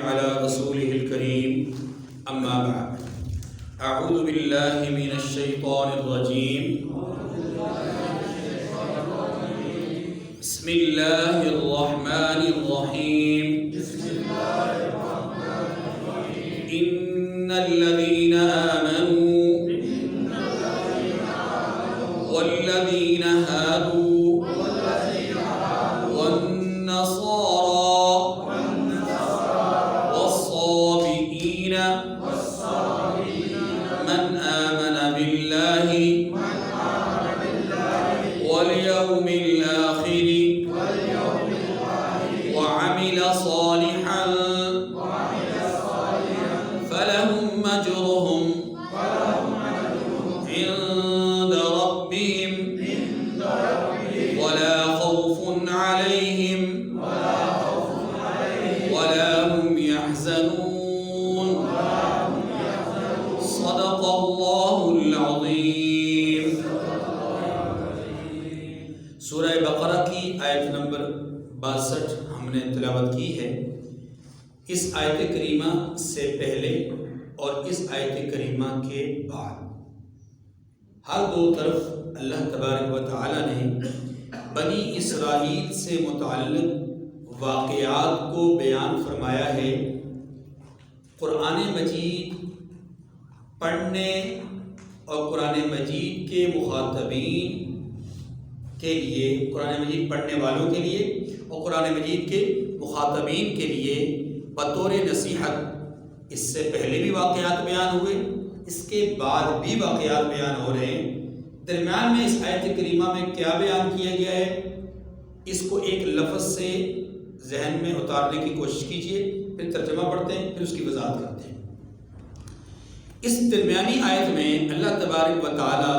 على رسوله الكريم أما بعد أعوذ بالله من الشيطان الرجيم بسم الله الرحمن الرحيم إن الذين آمنوا والذين هادوا والنصارى والصابئين من آمن بالله واليوم الآخر وعمل صالحا فلهم أجرهم عند ربهم ولا خوف عليهم ولا هم يحزنون صدق الله العظيم۔ سورہ بقرہ کی آیت نمبر 62 ہم نے تلاوت کی ہے۔ اس آیت کریمہ سے پہلے اور اس آیت کریمہ کے بعد ہر دو طرف اللہ تبارک و تعالی نے بنی اسرائیل سے متعلق واقعات کو بیان فرمایا ہے۔ قرآن مجید پڑھنے اور قرآن مجید کے مخاطبین کے لیے، قرآن مجید پڑھنے والوں کے لیے اور قرآن مجید کے مخاطبین کے لیے بطور نصیحت اس سے پہلے بھی واقعات بیان ہوئے، اس کے بعد بھی واقعات بیان ہو رہے ہیں۔ درمیان میں اس آیت کریمہ میں کیا بیان کیا گیا ہے، اس کو ایک لفظ سے ذہن میں اتارنے کی کوشش کیجئے، پھر ترجمہ پڑھتے ہیں، پھر اس کی وضاحت کرتے ہیں۔ اس درمیانی آیت میں اللہ تبارک و تعالی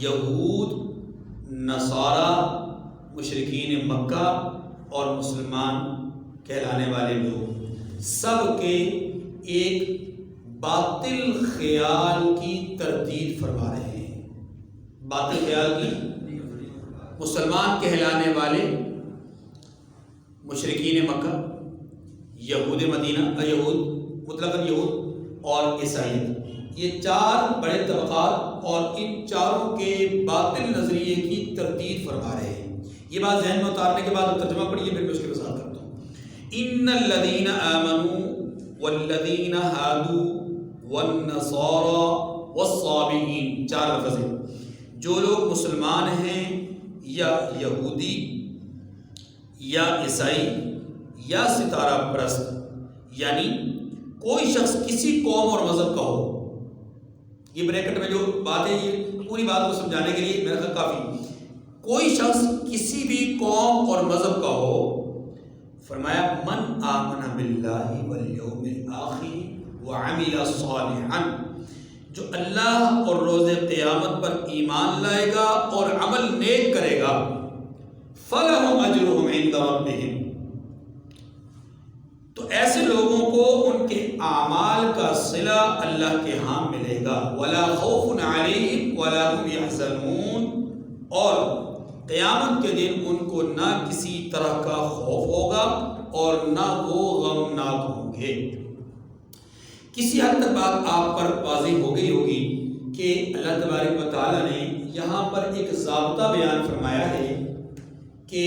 یہود، نصارہ، مشرکین مکہ اور مسلمان کہلانے والے لوگ سب کے ایک باطل خیال کی تردید فرما رہے ہیں۔ باطل خیال کی، مسلمان کہلانے والے مشرکین مکہ، یہود مدینہ، یہود مطلق یہود اور عیسائیت، یہ چار بڑے طبقات اور ان چاروں کے باطل نظریے کی تردید فرما رہے ہیں۔ یہ بات ذہن میں اتارنے کے بعد ترجمہ پڑھیے، پھر میں اس کی وضاحت کرتا ہوں۔ ان الذین آمنوا والذین ہادوا والنصارى والصابئین، چار لفظ ہیں۔ جو لوگ مسلمان ہیں یا یہودی یا عیسائی یا ستارہ پرست، یعنی کوئی شخص کسی قوم اور مذہب کا ہو، یہ بریکٹ میں جو بات ہے یہ پوری بات کو سمجھانے کے لیے میرا خیال کافی، کوئی شخص کسی بھی قوم اور مذہب کا ہو، فرمایا من آمن باللہ والیوم الآخر وعمل صالحا، جو اللہ اور روز قیامت پر ایمان لائے گا اور عمل نیک کرے گا، فلہم اجرہم عند ربہم، تو ایسے لوگوں کو ان کے اعمال کا صلہ اللہ کے ہاں ملے گا، ولا خوف علیہم ولا هم یحزنون، اور قیامت کے دن ان کو نہ کسی طرح کا خوف ہوگا اور نہ وہ غمناک ہوں گے۔ کسی حد تک بات آپ پر واضح ہو گئی ہوگی کہ اللہ تبارک و تعالی نے یہاں پر ایک ضابطہ بیان فرمایا ہے کہ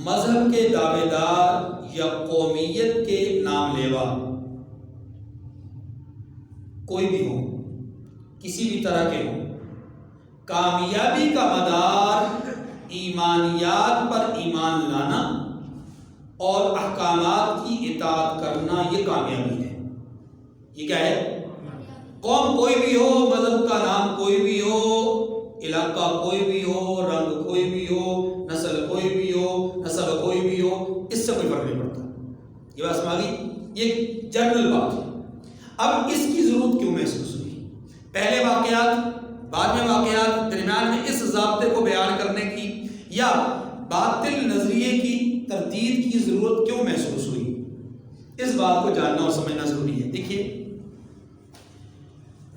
مذہب کے دعوے دار یا قومیت کے نام لیوا کوئی بھی ہو، کسی بھی طرح کے ہو، کامیابی کا مدار ایمانیات پر ایمان لانا اور احکامات کی اطاعت کرنا، یہ کامیابی ہے۔ یہ کیا ہے؟ قوم کوئی بھی ہو، مذہب کا نام کوئی بھی ہو، علاقہ کوئی بھی ہو، رنگ کوئی بھی ہو، نسل کوئی بھی ہو، نسب کوئی بھی ہو، اس سے کوئی فرق نہیں پڑتا۔ یہ بات سمجھ گئی؟ یہ جنرل بات ہے۔ اب اس کی ضرورت کیوں محسوس ہوئی؟ پہلے واقعات، بعد میں واقعات، درمیان میں اس ضابطے کو بیان کرنے کی یا باطل نظریے کی تردید کی ضرورت کیوں محسوس ہوئی؟ اس بات کو جاننا اور سمجھنا ضروری ہے۔ دیکھیے،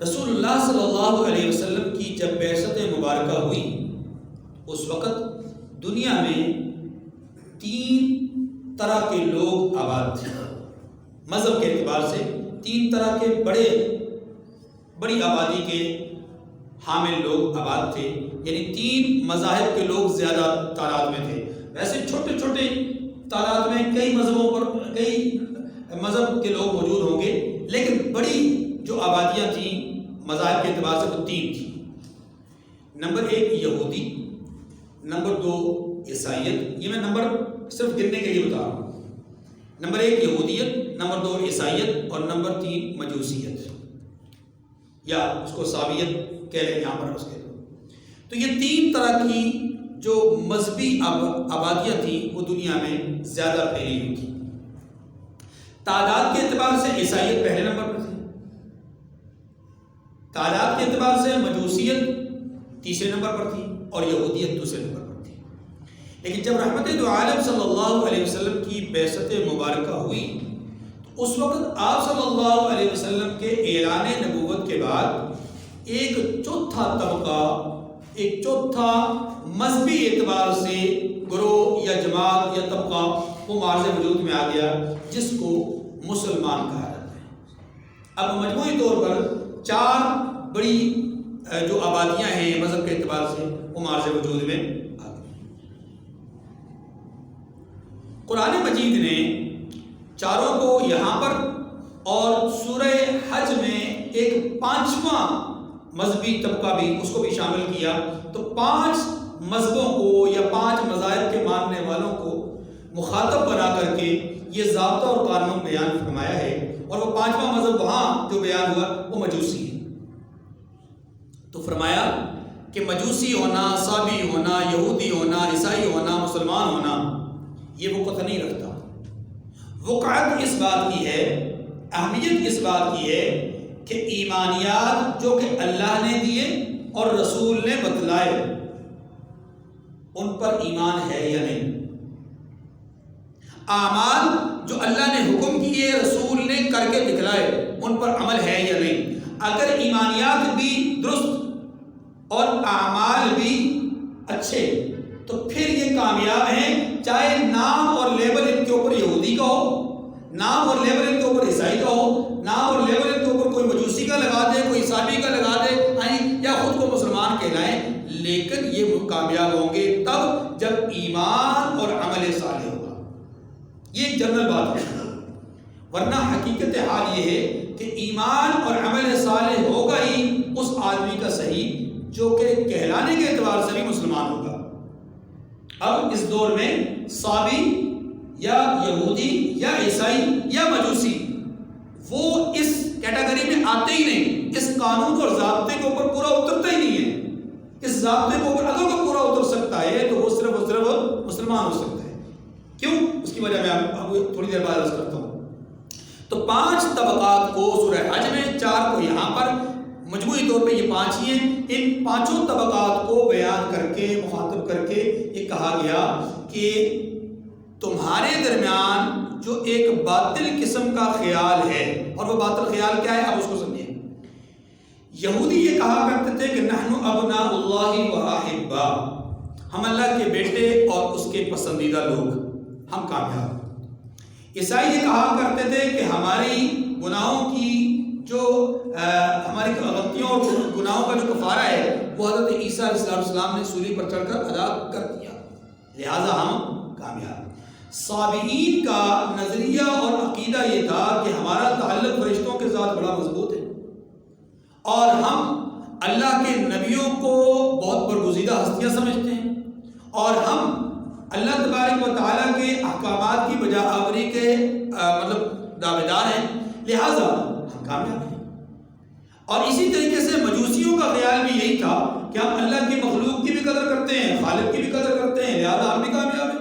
رسول اللہ صلی اللہ علیہ وسلم کی جب بعثت مبارکہ ہوئی، اس وقت دنیا میں 3 طرح کے لوگ آباد تھے۔ مذہب کے اعتبار سے 3 طرح کے بڑی آبادی کے حامل لوگ آباد تھے، یعنی 3 مذاہب کے لوگ زیادہ تعداد میں تھے۔ ویسے چھوٹے چھوٹے تعداد میں کئی مذہب کے لوگ موجود ہوں گے، لیکن بڑی جو آبادیاں تھیں مذاہب کے اعتبار سے وہ 3 تھیں۔ نمبر 1 یہودی، نمبر 2 عیسائیت، یہ میں نمبر صرف گننے کے لیے بتا رہا ہوں۔ نمبر 1 یہودیت، نمبر 2 عیسائیت، اور نمبر 3 مجوسیت، یا اس کو صابیت کہہ لیں یہاں پر اس کے۔ تو یہ 3 طرح کی جو مذہبی آبادیاں تھیں وہ دنیا میں زیادہ پھیلی ہوئی تھیں۔ تعداد کے اعتبار سے عیسائیت پہلے نمبر پر تھی، تعداد کے اعتبار سے مجوسیت تیسرے نمبر پر تھی، اور یہودیت دوسرے نمبر پر تھی۔ لیکن جب رحمت دو عالم صلی اللہ علیہ وسلم کی بعثت مبارکہ ہوئی تو اس وقت آپ صلی اللہ علیہ وسلم کے اعلان نبوت کے بعد ایک چوتھا طبقہ، ایک چوتھا مذہبی اعتبار سے گروہ یا جماعت یا طبقہ وہ معرض وجود میں آ گیا، جس کو مسلمان کہا جاتا ہے۔ اب مجموعی طور پر 4 بڑی جو آبادیاں ہیں مذہب کے اعتبار سے وہ معرض وجود میں آ گئی۔ قرآن مجید نے چاروں کو یہاں پر اور سورہ حج میں ایک 5واں مذہبی طبقہ بھی اس کو بھی شامل کیا، تو 5 مذہبوں کو یا 5 مذاہب کے ماننے والوں کو مخاطب بنا کر کے یہ ضابطہ اور قانون بیان فرمایا ہے، اور وہ 5واں مذہب وہاں جو بیان ہوا وہ مجوسی ہے۔ تو فرمایا کہ مجوسی ہونا، صابی ہونا، یہودی ہونا، عیسائی ہونا، مسلمان ہونا یہ وقت نہیں رکھتا۔ وقعت اس بات کی ہے، اہمیت اس بات کی ہے کہ ایمانیات جو کہ اللہ نے دیے اور رسول نے بتلائے ان پر ایمان ہے یا نہیں، اعمال جو اللہ نے حکم کیے رسول نے کر کے دکھلائے ان پر عمل ہے یا نہیں۔ اگر ایمانیات بھی درست اور اعمال بھی اچھے تو پھر یہ کامیاب ہیں، چاہے نام اور لیبل ان کے اوپر یہودی کا ہو، نام اور لیبل ان کے اوپر عیسائی کا ہو، نام اور لیبل ان کے اوپر کوئی مجوسی کا لگا دے، کوئی عیسائی کا لگا دے، یا خود کو مسلمان کہلائیں، لیکن یہ کامیاب ہوں گے تب جب ایمان اور عمل صالح ہوگا۔ یہ ایک جنرل بات ہے، ورنہ حقیقت حال یہ ہے کہ ایمان اور عمل صالح ہوگا ہی اس آدمی کا صحیح جو کہ کہلانے کے اعتبار سے بھی مسلمان ہوگا۔ اب اس دور میں صابی یا یہودی یا عیسائی یا مجوسی وہ اس کیٹیگری میں آتے ہی نہیں، اس قانون اور ضابطے کے اوپر پورا اترتا ہی نہیں ہے۔ اس ضابطے کے اوپر اگر وہ پورا اتر سکتا ہے تو وہ صرف مسلمان ہو سکتا ہے۔ کیوں؟ اس کی وجہ میں آپ تھوڑی دیر بعد عرض کرتا ہوں۔ تو 5 طبقات کو سورہ حج میں، 4 کو یہاں پر، مجموعی طور پہ یہ 5 ہی ہیں۔ ان 5 طبقات کو بیان کر کے مخاطب کر کے یہ کہا گیا کہ تمہارے درمیان جو ایک باطل قسم کا خیال ہے، اور وہ باطل خیال کیا ہے اب اس کو سمجھیں۔ یہودی یہ کہا کرتے تھے کہ نحن ابناء اللہ و احبا، ہم اللہ کے بیٹے اور اس کے پسندیدہ لوگ، ہم کامیاب۔ عیسائی یہ کہا کرتے تھے کہ ہماری گناہوں کی جو ہماری غلطیوں اور گناہوں کا جو کفارہ ہے وہ حضرت عیسیٰ علیہ السلام نے سولی پر چڑھ کر ادا کر دیا، لہٰذا ہم کامیاب۔ صابئین کا نظریہ اور عقیدہ یہ تھا کہ ہمارا تعلق فرشتوں کے ساتھ بڑا مضبوط ہے، اور ہم اللہ کے نبیوں کو بہت برگزیدہ ہستیاں سمجھتے ہیں، اور ہم اللہ تبارک و تعالیٰ کے احکامات کی بجا آوری کے دعوے دار ہیں، لہٰذا ہم کامیاب ہیں۔ اور اسی طریقے سے مجوسیوں کا خیال بھی یہی تھا کہ ہم اللہ کی مخلوق کی بھی قدر کرتے ہیں، خالق کی بھی قدر کرتے ہیں، لہٰذا ہم بھی کامیاب ہیں۔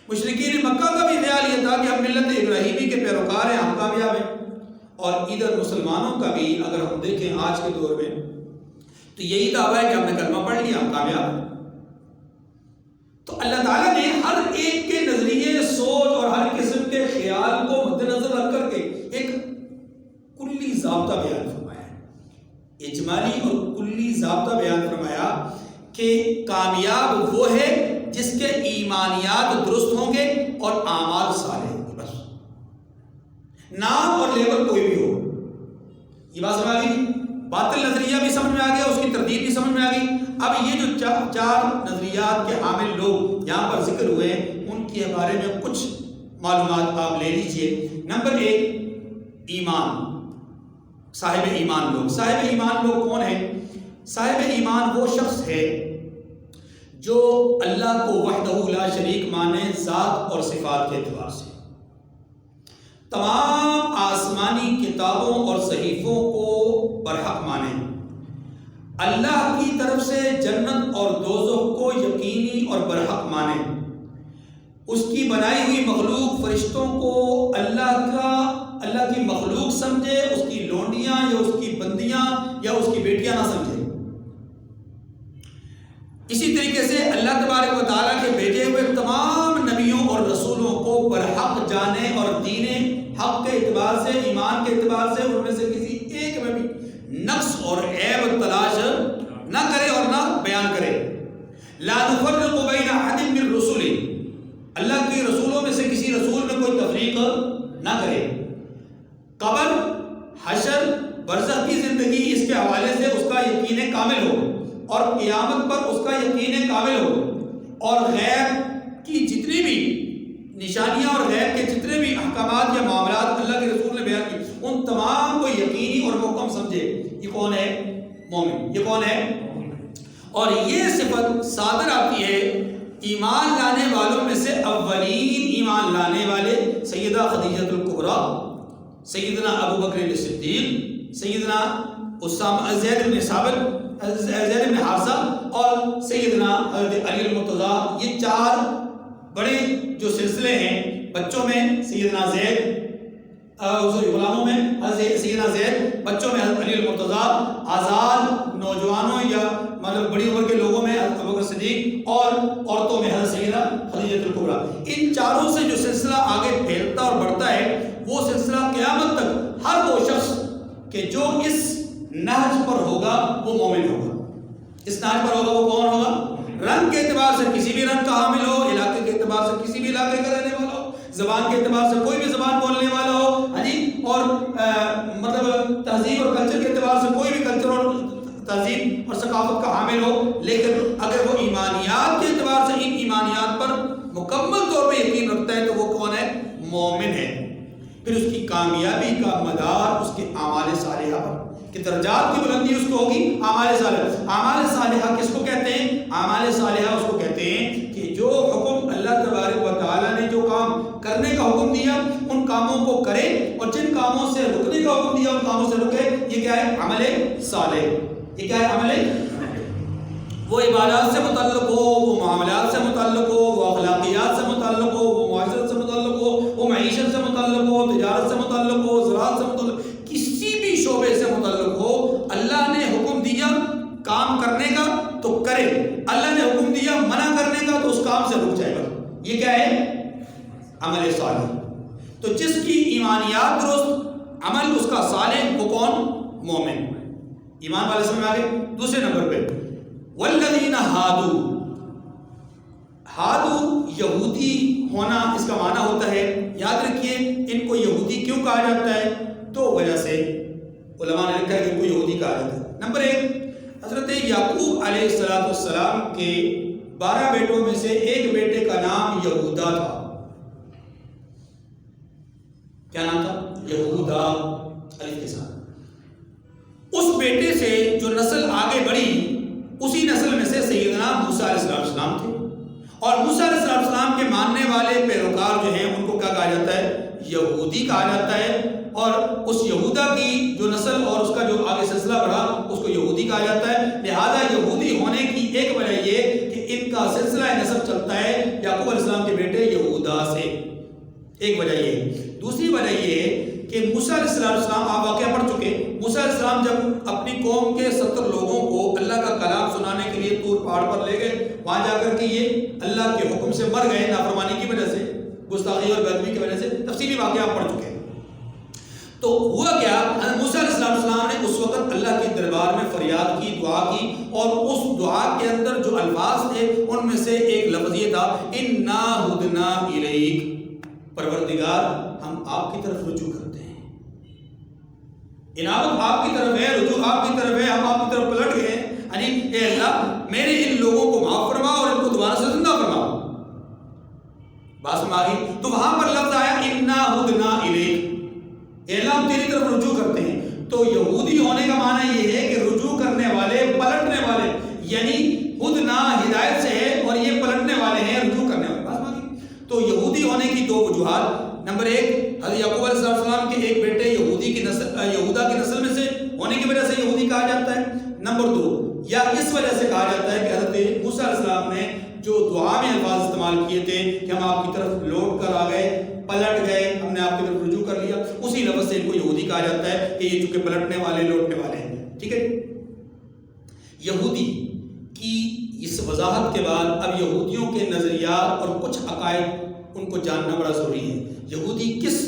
مشرکین مکہ کا بھی خیال یہ تھا کہ ہم ملت ابراہیمی کے پیروکار ہیں، ہم کامیاب ہیں۔ اور ادھر مسلمانوں کا بھی اگر ہم دیکھیں آج کے دور میں تو یہی دعویٰ ہے کہ ہم نے کلمہ پڑھ لیا، ہم کامیاب ہیں۔ تو اللہ تعالیٰ نے ہر ایک کے نظریے، سوچ اور ہر قسم کے خیال کو مد نظر رکھ کر کے ایک کلی ضابطہ بیان فرمایا ہے، اجمالی اور کلی ضابطہ بیان فرمایا کہ کامیاب وہ ہے جس کے ایمانیات درست ہوں گے اور اعمال صالح ہوں گے، بس نام اور لیبل کوئی بھی ہو. یہ بات سمجھ آ گئی؟ باطل نظریہ بھی سمجھ میں آ گیا, اس کی تردید بھی سمجھ میں آ گئی. اب یہ جو چار نظریات کے حامل لوگ یہاں پر ذکر ہوئے ہیں, ان کے بارے میں کچھ معلومات آپ لے لیجئے. نمبر 1, ایمان. صاحب ایمان لوگ. صاحب ایمان لوگ کون ہیں؟ صاحب ایمان وہ شخص ہے جو اللہ کو وحدہ لا شریک مانے ذات اور صفات کے اعتبار سے, تمام آسمانی کتابوں اور صحیفوں کو برحق مانے, اللہ کی طرف سے جنت اور دوزخ کو یقینی اور برحق مانے, اس کی بنائی ہوئی مخلوق فرشتوں کو اللہ کی مخلوق سمجھے, اس کی لونڈیاں یا اس کی بندیاں یا اس کی بیٹیاں نہ سمجھے. اسی طریقے سے اللہ تبارک و تعالیٰ کے بھیجے ہوئے تمام نبیوں اور رسولوں کو برحق جانے اور دین حق کے اعتبار سے, ایمان کے اعتبار سے ان میں سے کسی ایک میں بھی نقص اور عیب تلاش نہ کرے اور نہ بیان کرے. لا نفرق بین احد من رسل, اللہ کے رسولوں میں سے کسی رسول میں کوئی تفریق نہ کرے. قبر, حشر, برزخ کی زندگی, اس کے حوالے سے اس کا یقین کامل ہو اور قیامت پر اس کا یقین کامل ہو, اور غیب کی جتنی بھی نشانیاں اور غیب کے جتنے بھی احکامات یا معاملات اللہ کے رسول نے بیان کی, ان تمام کو یقینی اور محکم سمجھے. یہ کون ہے؟ مومن. یہ کون ہے؟ اور یہ صفت صادر آتی ہے ایمان لانے والوں میں سے اولین ایمان لانے والے سیدہ خدیجہ الکبریٰ, سیدنا ابو بکر صدیق, سیدنا زید بن ثابت, زید بن حارثہ اور سیدنا حضرت علی المرتضیٰ. یہ 4 بڑے جو سلسلے ہیں بچوں میں سیدنا زید, غلاموں میں حضرت سیدنا زید, بچوں میں حضرت علی المرتضیٰ, آزاد نوجوانوں یا مطلب بڑی عمر کے لوگوں میں حضرت ابو بکر صدیق اور عورتوں میں حضرت سیدہ خدیجہ الکبریٰ. ان چاروں سے جو سلسلہ آگے پھیلتا اور بڑھتا ہے وہ سلسلہ قیامت تک ہر وہ شخص کہ جو اس نہج پر ہوگا وہ مومن ہوگا. اس نہج پر ہوگا وہ کون ہوگا؟ رنگ کے اعتبار سے کسی بھی رنگ کا حامل ہو, علاقے کے اعتبار سے کسی بھی علاقے کا رہنے والا ہو, زبان کے اعتبار سے کوئی بھی زبان بولنے والا ہو, اور مطلب تہذیب اور کلچر کے اعتبار سے کوئی بھی کلچر اور تہذیب اور ثقافت کا حامل ہو, لیکن اگر وہ ایمانیات کے اعتبار سے ان ایمانیات پر مکمل طور پہ یقین رکھتا ہے تو وہ کون ہے؟ مومن ہے. پھر اس کی کامیابی کا مدار اس کے اعمال صالحہ پر, کہ درجات کی بلندی اس کو ہوگی اعمال صالحہ. اعمال صالحہ کس کو کہتے ہیں؟ اعمال صالحہ اس کو کہتے ہیں کہ جو حکم اللہ تبارک و تعالیٰ نے جو کام کرنے کا حکم دیا ان کاموں کو کرے, اور جن کاموں سے رکنے کا حکم دیا ان کاموں سے رکے. یہ کیا ہے؟ عمل صالح. یہ کیا ہے؟ عمل. وہ عبادات سے متعلق ہو, وہ معاملات سے متعلق ہو, وہ اخلاقیات سے متعلق ہو, وہ معاشرت سے متعلق ہو, وہ معیشت سے متعلق ہو, تجارت سے متعلق ہو, زراعت سے متعلق, کسی بھی شعبے سے متعلق ہو, اللہ نے حکم دیا کام کرنے کا تو کرے, اللہ نے حکم دیا منع کرنے کا تو اس کام سے رک جائے گا. یہ کیا ہے؟ عمل صالح. تو جس کی ایمانیات درست, عمل اس کا صالح, وہ کون؟ مومن. ایمان والے سمجھ آ گئے. دوسرے نمبر پہ والذین ہادو. ہادو یہودی ہونا اس کا معنی ہوتا ہے. یاد رکھیے ان کو یہودی کیوں کہا جاتا ہے؟ دو وجہ سے علماء نے لکھا ہے کہ ان کو یہودی کہا جاتا ہے. نمبر 1, حضرت یعقوب علیہ السلام کے 12 بیٹوں میں سے ایک بیٹے کا نام یہودا تھا. کیا نام تھا؟ یہودا, الف کے ساتھ. اس بیٹے سے جو نسل آگے بڑھی اسی نسل میں سے سیدنا موسیٰ علیہ السلام تھے, اور موسیٰ علیہ السلام کے ماننے والے پیروکار جو ہیں ان کو کیا کہا جاتا ہے؟ یہودی کہا جاتا ہے. اور اس یہودا کی جو نسل اور اس کا جو آگے سلسلہ بڑھا اس کو یہودی کہا جاتا ہے. لہذا یہودی ہونے کی ایک وجہ یہ کہ ان کا سلسلہ نسب چلتا ہے یعقوب علیہ السلام کے بیٹے یہودا سے, ایک وجہ یہ. دوسری وجہ یہ کہ موسیٰ علیہ السلام, آپ واقعہ پڑھ چکے, موسیٰ علیہ السلام جب اپنی قوم کے 70 لوگوں کو اللہ کا کلام سنانے کے لیے طور پہاڑ پر لے گئے, وہاں جا کر کے یہ اللہ کے حکم سے مر گئے نافرمانی کی وجہ سے, گستاخی اور بے ادبی کی وجہ سے. تفصیلی واقعہ آپ پڑھ چکے. تو ہوا کیا؟ موسیٰ علیہ السلام نے اس وقت اللہ کے دربار میں فریاد کی, دعا کی, اور اس دعا کے اندر جو الفاظ تھے ان میں سے ایک لفظ یہ تھا اِنَّا هُدْنَا إِلَيْكَ. پروردگار ہم آپ کی طرف رجوع کرتے ہیں، انابت آپ کی طرف ہے، رجوع آپ کی طرف ہے، ہم آپ کی طرف پلٹ گئے، یعنی اے اللہ میرے ان لوگوں کو معاف فرما اور ان کو دوبارہ سے زندہ فرما۔ بات سمجھ آ گئی؟ تو وہاں پر لفظ آیا انا ہدنا الیک، اے اللہ ہم تیری طرف رجوع کرتے ہیں۔ تو یہودی ہونے کا معنی یہ ہے کہ رجوع کرنے والے، پلٹنے والے، یعنی ہدنا ہدایت سے ہے اور یہ پلٹنے والے ہیں، رجوع کرنے والے۔ بات سمجھ آ گئی؟ تو یہودی ہونے کی دو وجوہات، نمبر ایک حضرت یعقوب علیہ السلام کے ایک بیٹے یہودی کی نسل، یہودا کی نسل میں سے ہونے کی وجہ سے یہودی کہا جاتا ہے، نمبر دو یا اس وجہ سے کہا جاتا ہے کہ حضرت موسیٰ علیہ السلام نے جو دعا میں الفاظ استعمال کیے تھے کہ ہم آپ کی طرف لوٹ کر آ گئے، پلٹ گئے، ہم نے آپ کی طرف رجوع کر لیا، اسی لفظ سے ان کو یہودی کہا جاتا ہے کہ یہ چونکہ پلٹنے والے، لوٹنے والے ہیں۔ ٹھیک ہے، یہودی کی اس وضاحت کے بعد اب یہودیوں کے نظریات اور کچھ عقائد ان کو جاننا بڑا ضروری ہے۔ یہودی کس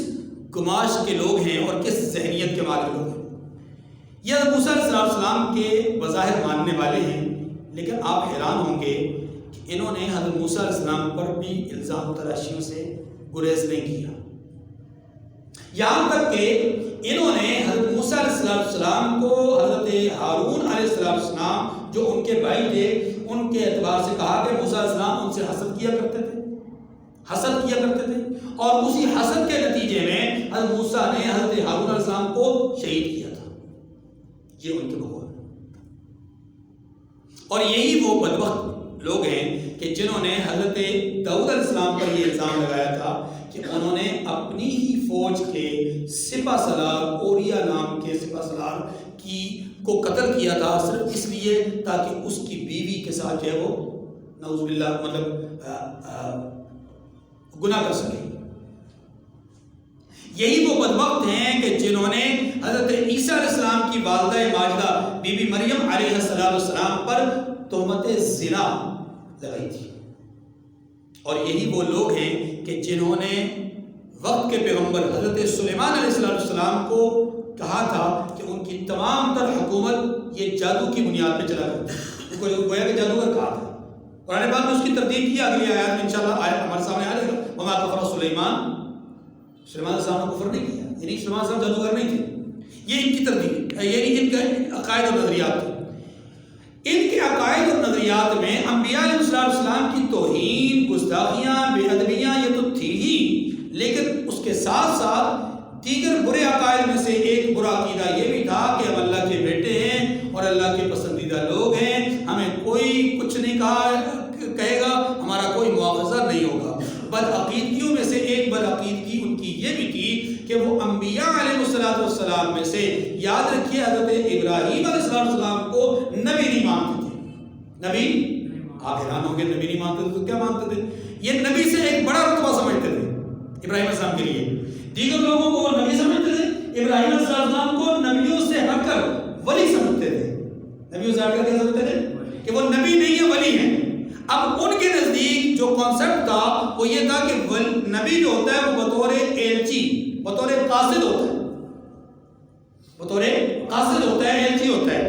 گماش کے لوگ ہیں اور کس ذہنیت کے مالک لوگ ہیں؟ یہ حضرت موسیٰ علیہ السلام کے بظاہر ماننے والے ہیں، لیکن آپ حیران ہوں گے کہ انہوں نے حضرت موسیٰ علیہ السلام پر بھی الزام تراشیوں سے گریز نہیں کیا، یہاں تک کہ انہوں نے حضرت موسیٰ علیہ السلام کو حضرت ہارون علیہ السلام جو ان کے بھائی تھے ان کے اعتبار سے کہا کہ موسیٰ علیہ السلام ان سے حسد کیا کرتے تھے، حسد کیا کرتے تھے، اور اسی حسد کے نتیجے میں حضرت موسیٰ نے حضرت ہارون علیہ السلام کو شہید کیا تھا۔ یہ ان کے بقول، اور یہی وہ بدبخت لوگ ہیں کہ جنہوں نے حضرت داؤد علیہ السلام پر یہ الزام لگایا تھا کہ انہوں نے اپنی ہی فوج کے سپہ سالار اوریا نام کے سپہ سالار کو قتل کیا تھا، صرف اس لیے تاکہ اس کی بیوی کے ساتھ جو ہے وہ نعوذ باللہ مطلب گناہ کر سکے۔ یہی وہ بدبخت ہیں کہ جنہوں نے حضرت عیسیٰ علیہ السلام کی والدہ ماجدہ بی بی مریم علیہ السلام پر تہمت زنا لگائی تھی، اور یہی وہ لوگ ہیں کہ جنہوں نے وقت کے پیغمبر حضرت سلیمان علیہ السلام کو کہا تھا کہ ان کی تمام تر حکومت یہ جادو کی بنیاد پہ چلا کرتی ہے، ان کو گویا کہ جادوگر کہا تھا۔ قرآن پاک میں اس کی تردید کی، اگلی آیات میں انشاءاللہ ہمارے سامنے آ جائے گا۔ وما کفر سلیمان علیہ السلام نے کفر نہیں کیا، یعنی سلیمان علیہ السلام جادوگر نہیں تھے، یہ ان کی تردید، یعنی ان کے عقائد اور نظریات تھے۔ ان کے عقائد اور نظریات میں انبیاء علیہ السلام کی توہین، گستاخیاں، بے ادبیاں یہ تو تھی ہی، لیکن اس کے ساتھ ساتھ دیگر برے عقائد میں سے ایک برا عقیدہ یہ بھی تھا کہ ہم اللہ کے بیٹے ہیں اور اللہ کے پسندیدہ لوگ ہیں، ہمیں کوئی کچھ نہیں کہے گا، ہمارا کوئی مواخذہ نہیں ہوگا۔ بدعقیدگیوں میں سے ایک بدعقیدگی ان کی یہ بھی تھی کہ وہ انبیاء علیہ السلام میں سے، یاد رکھیے حضرت ابراہیم علیہ السلام کو نبی نہیں مانتے تھے۔ نبی، آپ حیران ہوں گے نبی نہیں مانتے تھے تو کیا مانتے تھے؟ یہ نبی سے ایک بڑا رتبہ سمجھتے تھے ابراہیم علیہ السلام کے لیے، دیگر لوگوں کو وہ نبی سمجھتے تھے، ابراہیم علیہ السلام کو نبیوں سے ہٹ کر ولی سمجھتے تھے۔ نبیوں سے ہٹ کر کیا سمجھتے تھے؟ کہ وہ نبی نہیں ہے، ولی ہیں۔ اب ان کے نزدیک جو کانسیپٹ تھا وہ یہ تھا کہ نبی جو ہوتا ہے وہ بطور ایلچی، بطور قاصد ہوتا ہے، بطور قاصد ہوتا ہے، ایلچی ہوتا ہے،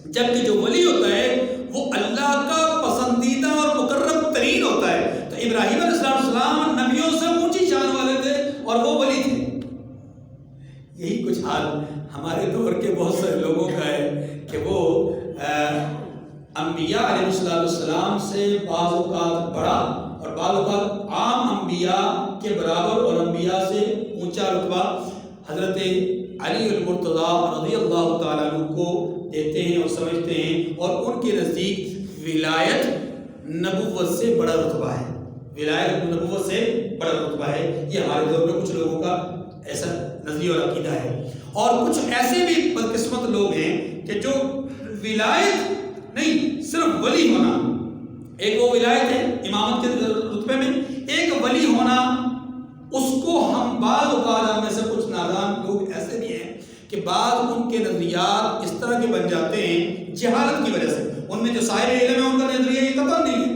جبکہ جو ولی ہوتا ہے وہ اللہ کا پسندیدہ اور مقرب ترین ہوتا ہے۔ تو ابراہیم علیہ السلام نبیوں سے اونچی شان والے تھے اور وہ ولی تھے۔ یہی کچھ حال ہمارے دور کے بہت سارے لوگوں کا ہے کہ وہ انبیاء علیہ السلام سے بعض اوقات بڑا اور بعض اوقات عام انبیاء کے برابر اور انبیاء سے اونچا رتبہ حضرت علی المرتضیٰ رضی اللہ تعالیٰ عنہ کو دیتے ہیں اور سمجھتے ہیں، اور ان کے نزدیک ولایت نبوت سے بڑا رتبہ ہے، ولایت نبوت سے بڑا رتبہ ہے۔ یہ ہمارے دور میں کچھ لوگوں کا ایسا نظریہ اور عقیدہ ہے، اور کچھ ایسے بھی بدقسمت لوگ ہیں کہ جو ولایت نہیں، صرف ولی ہونا، ایک وہ ولایت ہے امامت کے رتبے میں، ایک ولی ہونا، اس کو ہم بعض اوقات میں سے کچھ نادان لوگ ایسے بھی ہیں کہ بعض ان کے نظریات اس طرح کے بن جاتے ہیں جہالت کی وجہ سے، ان میں جو صاحب علم ہے ان کا نظریہ یہ قطعا نہیں ہے،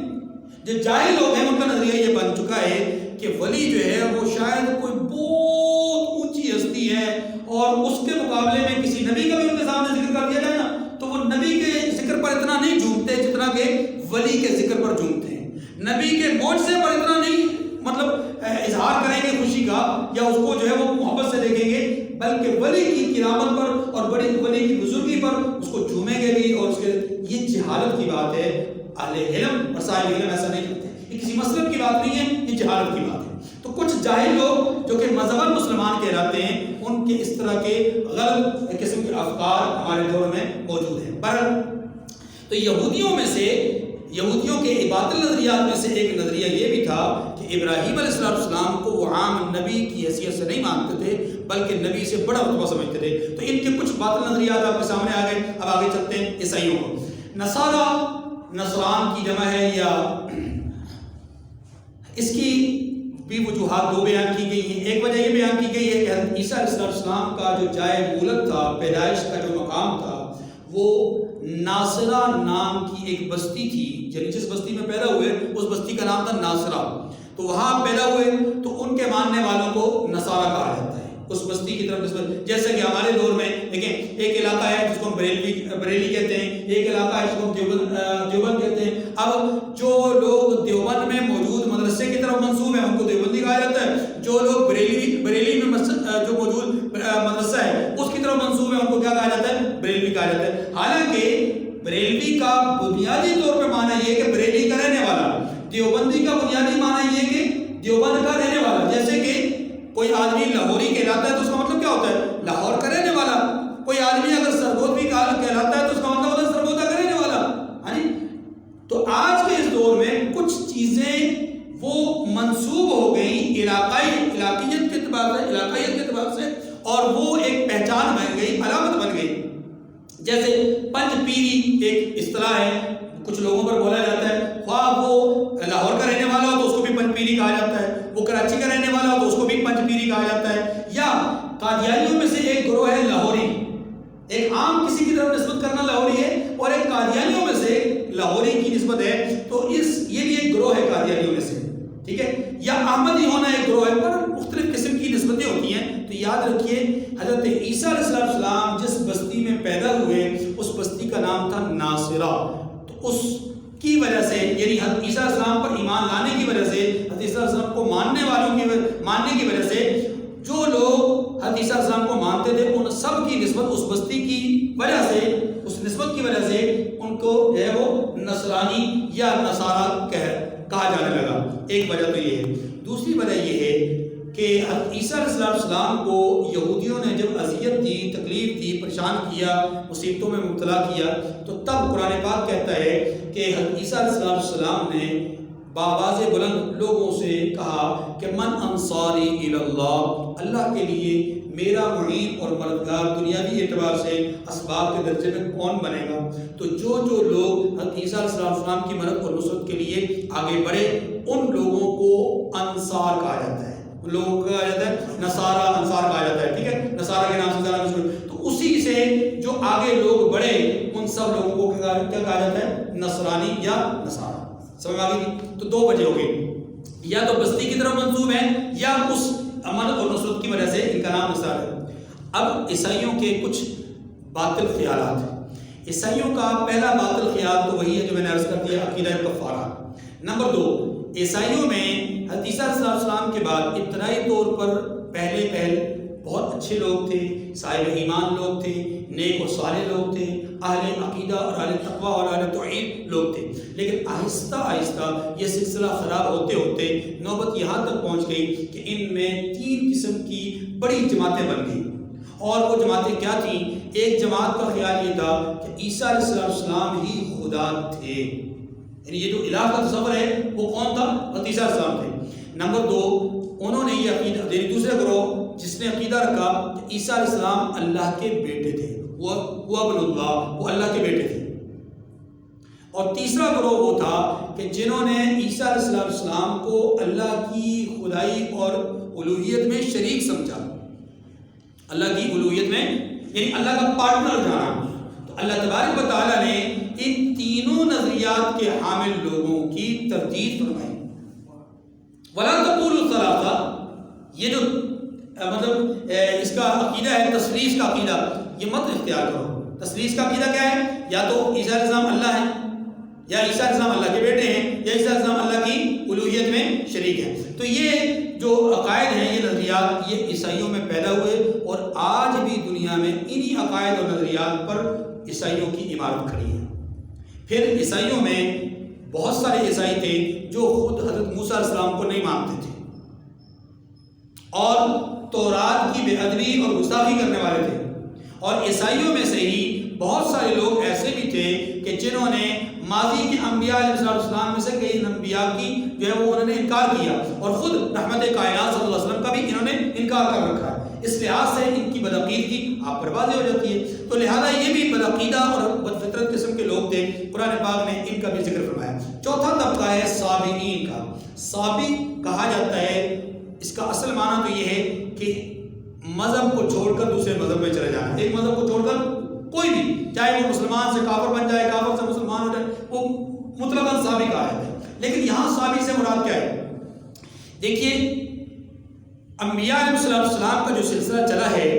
جو جاہل لوگ ہیں ان کا نظریہ یہ بن چکا ہے کہ ولی جو ہے وہ شاید کوئی بہت اونچی ہستی ہے، اور اس کے مقابلے میں کسی نبی کا بھی ان کے سامنے ذکر کر دیا جائے نا تو وہ نبی کے ذکر پر اتنا نہیں جھومتے جتنا کہ ولی کے ذکر پر جھومتے ہیں، نبی کے معجزے پر اتنا نہیں مطلب اظہار کریں گے خوشی کا یا اس کو جو ہے وہ محبت سے دیکھیں گے، بلکہ ولی کی کرامت پر اور بڑی ولی کی بزرگی پر اس کو جھومیں گے بھی، اور اس کے یہ جہالت کی بات ہے۔ اہل علم اور صاحب علم ایسا نہیں کرتے، یہ کسی مسلک کی بات نہیں ہے، یہ جہالت کی بات ہے۔ تو کچھ جاہل لوگ جو کہ مذہباً مسلمان کہلاتے ہیں، ان کے اس طرح کے غلط قسم کے افکار ہمارے دور میں موجود ہیں۔ تو یہودیوں کے باطل نظریات میں سے ایک نظریہ یہ بھی تھا کہ ابراہیم علیہ السلام کو وہ عام نبی کی حیثیت سے نہیں مانتے تھے، بلکہ نبی سے بڑا رتبہ سمجھتے تھے۔ تو ان کے کچھ باطل نظریات آپ کے سامنے آ گئے۔ اب آگے چلتے ہیں عیسائیوں کو۔ نصارہ، نصران کی جمع ہے، یا اس کی بھی وجوہات دو بیان کی گئی ہیں۔ ایک وجہ یہ بیان کی گئی ہے کہ حضرت عیسیٰ علیہ السلام کا جو جائے مولد تھا، پیدائش کا جو مقام تھا، وہ ناصرہ نام کی ایک بستی تھی، یعنی جس بستی میں پیدا ہوئے اس بستی کا نام تھا ناصرہ۔ تو وہاں پیدا ہوئے تو ان کے ماننے والوں کو نصارہ کہا جاتا ہے، اس بستی کی طرف نسبت۔ جیسے کہ ہمارے دور میں دیکھیں، ایک علاقہ ہے جس کو ہم بریلی کہتے ہیں، ایک علاقہ ہے جس کو ہم دیوبند کہتے ہیں۔ اب جو لوگ دیوبند میں موجود مدرسے کی طرف منسوب ہیں ان کو دیوبندی کہا جاتا ہے، جو لوگ بریلی میں جو موجود مدرسہ ہے اس کی طرف منسوب ہیں ان کو کیا کہا جاتا ہے؟ بریلوی کہا جاتا ہے۔ حالانکہ بریلوی کا بنیادی طور پہ معنی یہ کہ بریلی کا رہنے والا، دیوبندی کا بنیادی معنی یہ کہ دیوبند کا رہنے والا۔ جیسے کہ کوئی آدمی لاہوری کہلاتا ہے تو اس کا مطلب کیا ہوتا ہے؟ لاہور کا رہنے والا۔ کوئی آدمی اگر سرگودوی کہلاتا ہے تو اس کا مطلب ہوتا ہے سرگودا کا رہنے والا۔ تو آج کے اس دور میں کچھ چیزیں وہ منسوب ہو گئی علاقائیت کے اعتبار سے، اور وہ ایک پہچان بن گئی، علامت بن گئی۔ جیسے پنج پیری ایک اصطلاح ہے، کچھ لوگوں پر بولا جاتا ہے، خواہ وہ لاہور کا رہنے والا ہو تو اس کو بھی پنج پیری کہا جاتا ہے، وہ کراچی کا رہنے والا ہو تو اس کو بھی پنج پیری کہا جاتا ہے۔ یا قادیانیوں میں سے ایک گروہ ہے لاہوری، ایک عام کسی کی طرف نسبت کرنا لاہوری ہے، اور ایک قادیانیوں میں سے لاہوری کی نسبت ہے، تو یہ بھی ایک گروہ ہے قادیانیوں میں سے، ٹھیک ہے۔ یا احمدی ہونا ایک گروہ ہے، پر مختلف قسم کی نسبتیں ہوتی ہیں۔ تو یاد رکھیے حضرت عیسیٰ علیہ السلام جس بستی میں پیدا ہوئے اس بستی کا نام تھا ناصرہ۔ تو اس کی وجہ سے، یعنی حضرت عیسیٰ علیہ السلام پر ایمان لانے کی وجہ سے، حضرت عیسیٰ علیہ السلام کو ماننے کی وجہ سے جو لوگ حضرت عیسیٰ علیہ السلام کو مانتے تھے ان سب کی نسبت اس بستی کی وجہ سے، اس نسبت کی وجہ سے ان کو جو ہے وہ نصرانی یا نصارہ کہا جانے لگا۔ ایک وجہ تو یہ ہے۔ دوسری وجہ یہ ہے کہ حضرت عیسیٰ علیہ السلام کو یہودیوں نے جب اذیت دی، تکلیف دی، پریشان کیا، مصیبتوں میں مبتلا کیا، تو تب قرآن پاک کہتا ہے کہ حضرت عیسیٰ علیہ السلام نے بآواز بلند لوگوں سے کہا کہ من انصاری الی اللہ، اللہ کے لیے میرا معین اور مددگار دنیاوی اعتبار سے اسباب کے درجے میں کون بنے گا؟ تو جو لوگ حضرت عیسیٰ علیہ السلام کی مدد اور نصرت کے لیے آگے بڑھے ان لوگوں کو انصار کہا جاتا ہے، ان لوگوں کو کہا جاتا ہے نصارہ، انصار کہا جاتا ہے، ٹھیک ہے، نصارہ کے نام سے زیادہ مشہور۔ تو اسی سے جو آگے لوگ بڑھے ان سب لوگوں کو کیا کہا جاتا ہے؟ نصرانی یا نصارہ۔ سمجھ آ گئی؟ تو دو وجہ ہو گئی، یا تو بستی کی طرف منسوب ہے یا اس امن اور نصرت کی وجہ سے ان کا نام نصارہ ہے۔ اب عیسائیوں کے کچھ باطل خیالات ہیں۔ عیسائیوں کا پہلا باطل خیال تو وہی ہے جو میں نے عرض کر دیا، عقیدہ کفارہ۔ نمبر دو، عیسائیوں میں حضرت عیسیٰ علیہ السلام کے بعد ابتدائی طور پر پہل بہت اچھے لوگ تھے، صاحب ایمان لوگ تھے، نیک اور صالح لوگ تھے، اہل عقیدہ اور اہل تقویٰ اور اہل توحید لوگ تھے۔ لیکن آہستہ آہستہ یہ سلسلہ خراب ہوتے ہوتے نوبت یہاں تک پہنچ گئی کہ ان میں 3 قسم کی بڑی جماعتیں بن گئیں۔ اور وہ جماعتیں کیا تھیں؟ ایک جماعت کا خیال یہ تھا کہ عیسیٰ علیہ السلام ہی خدا تھے، یعنی یہ جو الہ کا تصور ہے وہ کون تھا؟ حضرت عیسیٰ علیہ السلام تھے۔ نمبر 2، انہوں نے یہ عقیدہ، یعنی دوسرے گروہ جس نے عقیدہ رکھا کہ عیسیٰ علیہ السلام اللہ کے بیٹے تھے، وہ ابن اللہ، وہ اللہ کے بیٹے تھے۔ اور تیسرا گروہ وہ تھا کہ جنہوں نے عیسیٰ علیہ السلام کو اللہ کی خدائی اور الوہیت میں شریک سمجھا، اللہ کی الوہیت میں یعنی اللہ کا پارٹنر جانا۔ تو اللہ تبارک و تعالیٰ نے ان تینوں نظریات کے حامل لوگوں کی تردید فرمائی۔ وَلَا تَقُولُوا ثَلَاثَةٌ، یہ جو مطلب اس کا عقیدہ ہے تثلیث کا عقیدہ، یہ مت اختیار کرو۔ تثلیث کا عقیدہ کیا ہے؟ یا تو عیسیٰ علیہ السلام اللہ ہے، یا عیسیٰ علیہ السلام اللہ کے بیٹے ہیں یا عیسیٰ علیہ السلام اللہ کی الوہیت میں شریک ہیں. تو یہ جو عقائد ہیں یہ نظریات یہ عیسائیوں میں پیدا ہوئے اور آج بھی دنیا میں انہی عقائد اور نظریات پر عیسائیوں کی عمارت کھڑی ہے. پھر عیسائیوں میں بہت سارے عیسائی تھے جو خود حضرت موسیٰ علیہ السلام کو نہیں مانتے تھے اور تورات کی بے ادبی اور گستاخی کرنے والے تھے. اور عیسائیوں میں سے ہی بہت سارے لوگ ایسے بھی تھے کہ جنہوں نے ماضی کے انبیاء علیہ السلام میں سے کئی انبیاء کی جو ہے وہ انہوں نے انکار کیا اور خود رحمت کائنات صلی اللہ علیہ وسلم کا بھی انہوں نے انکار کر رکھا ہے. اس لحاظ سے ان کی بدعقیدگی آپ پر واضح ہو جاتی ہے. تو لہذا یہ بھی بدعقیدہ اور بدفطرت قسم کے لوگ تھے. قرآن پاک نے ان کا بھی ذکر فرمایا. چوتھا طبقہ ہے سابئین کا. سابی کہا جاتا ہے، اس کا اصل معنی تو یہ ہے کہ مذہب کو چھوڑ کر دوسرے مذہب میں چلے جانا. ایک مذہب کو چھوڑ کر کوئی بھی، چاہے وہ مسلمان سے کافر بن جائے، کافر سے مسلمان ہو جائے، وہ مطلقاً سابی کہا جاتا ہے. لیکن یہاں سابی سے مراد کیا ہے؟ دیکھیے انبیاء علیہ السلام کا جو سلسلہ چلا ہے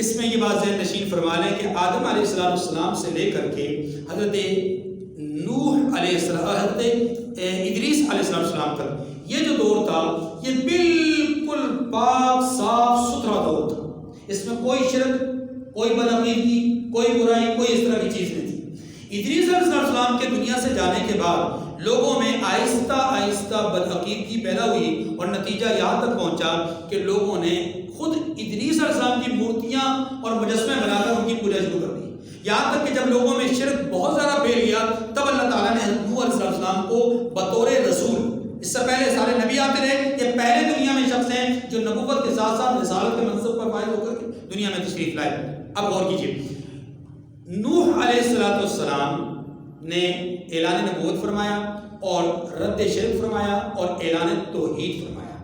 اس میں یہ بات ذہن نشین فرما لیں کہ آدم علیہ السلام سے لے کر کے حضرت نوح علیہ السلام، حضرت ادریس علیہ السلام تک یہ جو دور تھا یہ بالکل پاک صاف ستھرا دور تھا. اس میں کوئی شرک، کوئی بدعقیدگی، کوئی برائی، کوئی اس طرح کی چیز نہیں تھی. ادریس علیہ السلام کے دنیا سے جانے کے بعد لوگوں میں آہستہ آہستہ بدعقیدگی پیدا ہوئی اور نتیجہ یہاں تک پہنچا کہ لوگوں نے خود ادریس علیہ السلام کی مورتیاں اور مجسمے بنا کر ان کی پوجا شروع کر دی. یہاں تک کہ جب لوگوں میں شرک بہت زیادہ پھیل گیا تب اللہ تعالیٰ نے حضرت نوح علیہ السلام کو بطور رسول، اس سے پہلے سارے نبی آتے رہے، یہ پہلے دنیا میں شخص ہیں جو نبوت کے ساتھ ساتھ رسالت کے منصب پر فائز ہو کر دنیا میں تشریف لائے. اب غور کیجیے، نوح علیہ السلام نے اعلان نبوت فرمایا اور رد شرک فرمایا اور اعلان توحید فرمایا.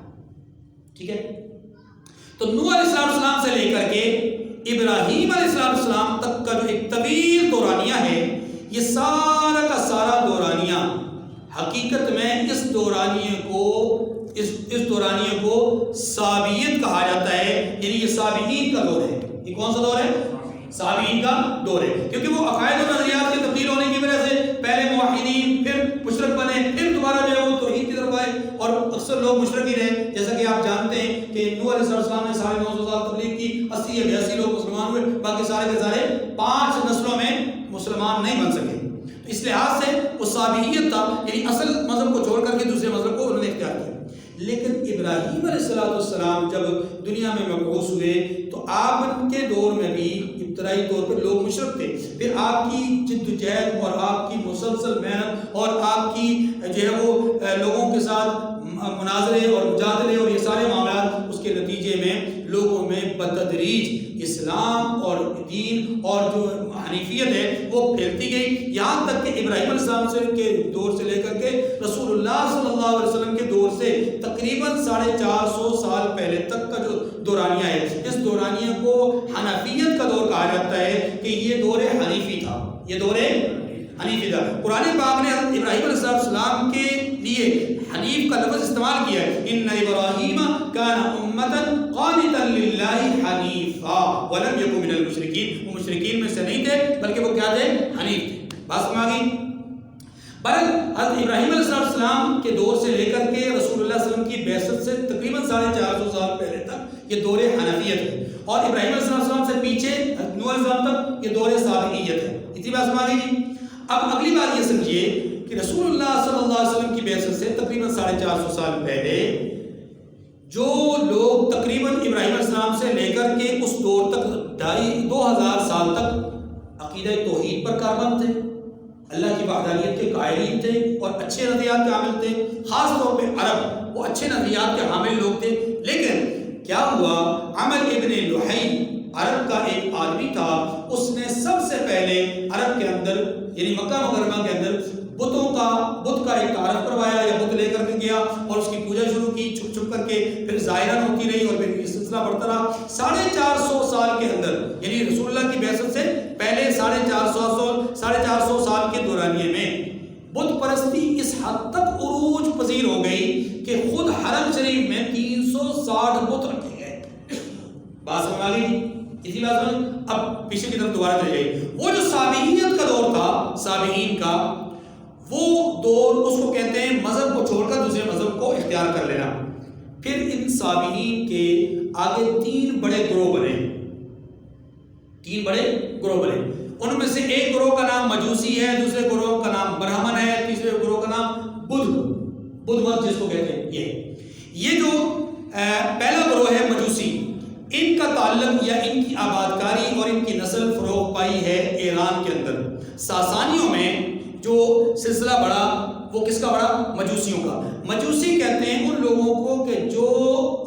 ٹھیک ہے، تو نوح علیہ السلام سے لے کر کے ابراہیم علیہ السلام تک کا جو ایک طویل دورانیہ ہے، یہ سارا کا سارا دورانیہ حقیقت میں اس دورانیے کو سابیت کہا جاتا ہے. یعنی یہ سابقین کا دور ہے. یہ کون سا دور ہے؟ سابقین کا دور ہے، کیونکہ وہ عقائد و نظریات کی تبدیل ہونے کی وجہ سے پہلے موحدین، پھر مشرک بنے، پھر دوبارہ جو ہے وہ توحید کی طرف آئے اور اکثر لوگ مشرک ہی رہے. جیسا کہ آپ جانتے ہیں کہ نوح علیہ السلام نے 950 سال تبلیغ کی، 80 یا 82 لوگ مسلمان ہوئے، باقی سارے کے سارے 5 نسلوں میں مسلمان نہیں بن سکے. اس لحاظ سے وہ سابقیت تھا، یعنی اصل مذہب کو چھوڑ کر کے دوسرے مذہب کو انہوں نے اختیار کیا. لیکن ابراہیم علیہ السلام جب دنیا میں مبعوث ہوئے تو آپ کے دور میں بھی ابتدائی طور پر لوگ مشرک تھے. پھر آپ کی جدوجہد اور آپ کی مسلسل محنت اور آپ کی جو ہے وہ لوگوں کے ساتھ مناظرے اور مجادلے اور یہ سارے معاملات، اس کے نتیجے میں لوگوں میں بتدریج اسلام اور دین اور جو حنیفیت ہے وہ پھیلتی گئی، یہاں تک کہ ابراہیم علیہ السلام کے دور سے لے کر کے رسول اللہ صلی اللہ علیہ وسلم کے دور سے تقریباً 450 سال پہلے تک کا جو دورانیہ ہے، اس دورانیے کو حنفیت کا دور کہا جاتا ہے کہ یہ دور حنیفی تھا. یہ دور حنیفی تھا. قرآن پاک نے حضرت ابراہیم علیہ السلام کے لیے حنیف کا لفظ استعمال کیا ہے. ان ابراہیم کان امۃ قانتا للہ حنیفا ولم یکن من المشرکین. وہ مشرکین میں سے نہیں تھے بلکہ وہ کیا تھے؟ حنیف تھے. بات سمجھ آ گئی؟ بہرحال حضرت ابراہیم علیہ السلام کے دور سے لے کر کے رسول اللہ صلی اللہ علیہ وسلم کی بعثت سے تقریباً 450 سال پہلے تک یہ دور حنفیت ہے، اور ابراہیم علیہ السلام سے پیچھے نوح علیہ السلام تک یہ دور سابقیت ہے. اتنی بات سمجھ آ گئی جی؟ اب اگلی بات یہ سمجھیے کہ رسول اللہ صلی اللہ علیہ وسلم کی بعثت سے تقریباً 450 سال پہلے جو لوگ تقریباً ابراہیم علیہ السلام سے لے کر کے اس دور تک 2000 سال تک عقیدہ توحید پر کاربند تھے، اللہ کی وحدانیت کے قائلین تھے اور اچھے نظریات کے حامل تھے. خاص طور پہ عرب وہ اچھے نظریات کے حامل لوگ تھے. لیکن کیا ہوا؟ عمر ابن لحی عرب کا ایک آدمی تھا، اس نے سب سے پہلے عرب کے اندر یعنی مکہ مکرمہ کے اندر بت کا ایک تعارف کروایا یا بت لے کر کے گیا اور اس کی پوجا شروع کی چھپ چھپ کر کے. پھر ظاہراً ہوتی رہی اور پھر یہ سلسلہ بڑھتا رہا. 450 سال کے اندر یعنی رسول اللہ کی بعثت سے پہلے 450 سال کے دورانیے میں بت پرستی اس حد تک عروج پذیر ہو گئی کہ خود حرم شریف میں 360 بت رکھے گئے. بات سمجھ آ گئی؟ اسی بات سمجھ. اب پیچھے کی طرف دوبارہ چلے جائیے. وہ جو سابقیت کا دور تھا سابقین کا، وہ دور اس کو کہتے ہیں مذہب کو چھوڑ کر دوسرے مذہب کو اختیار کر لینا۔ پھر ان صابئین کے آگے 3 بڑے گروہ بنے، 3 بڑے گروہ بنے۔ ان میں سے ایک گروہ کا نام مجوسی ہے، دوسرے گروہ کا نام برہمن ہے، تیسرے گروہ کا نام بدھ مت جس کو کہتے ہیں۔ یہ جو پہلا گروہ ہے مجوسی، ان کا تعلق یا ان کی آبادکاری اور ان کی نسل فروغ پائی ہے ایران کے اندر۔ ساسانیوں میں جو سلسلہ بڑھا وہ کس کا بڑھا؟ مجوسیوں کا۔ مجوسی کہتے ہیں ان لوگوں کو کہ جو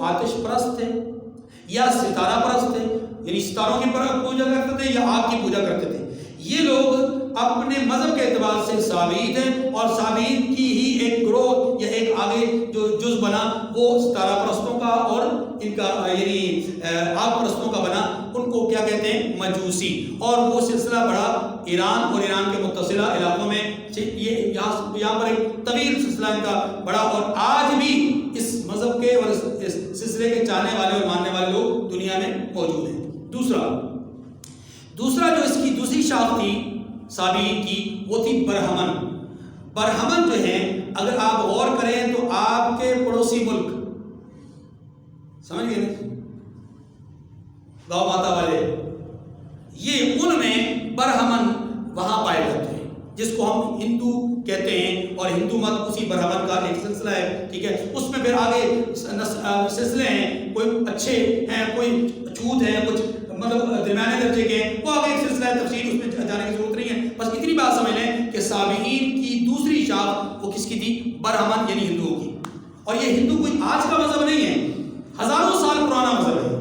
آتش پرست تھے یا ستارہ پرست تھے، یعنی ستاروں کی پوجا کرتے تھے یا آگ کی پوجا کرتے تھے۔ یہ لوگ اپنے مذہب کے اعتبار سے صابئین ہیں، اور صابئین کی ہی ایک گروہ یا ایک آگے جو جز بنا وہ ستارہ پرستوں کا اور ان کا یعنی آگ پرستوں کا بنا، ان کو کیا کہتے ہیں؟ مجوسی۔ اور وہ سلسلہ بڑھا ایران اور ایران کے متصلہ علاقوں میں، یہ یہاں پر ایک طویل سلسلہ ان کا بڑھا، اور آج بھی اس مذہب کے اور اس سلسلے کے چاہنے والے اور ماننے والے لوگ دنیا میں موجود ہیں۔ دوسرا جو اس کی دوسری شاخ تھی صابئین کی، وہ تھی برہمن۔ برہمن جو ہیں، اگر آپ غور کریں تو آپ کے پڑوسی ملک، سمجھ گئے نا، گاؤں ماتا والے، یہ ان میں برہمن وہاں پائے جاتے ہیں، جس کو ہم ہندو کہتے ہیں، اور ہندو مت اسی برہمن کا ایک سلسلہ ہے، ٹھیک ہے۔ اس میں پھر آگے سلسلے ہیں، کوئی اچھے ہیں، کوئی چھوت ہیں، کچھ مطلب درمیانے درجے کے ہیں، وہ آگے ایک سلسلہ ہے، تفصیل اس میں جانے کی ضرورت نہیں ہے۔ بس اتنی بات سمجھ لیں کہ صابئین کی دوسری شاخ وہ کس کی تھی؟ برہمن، یعنی ہندوؤں کی۔ اور یہ ہندو کوئی آج کا مذہب نہیں ہے، ہزاروں سال پرانا مذہب ہے،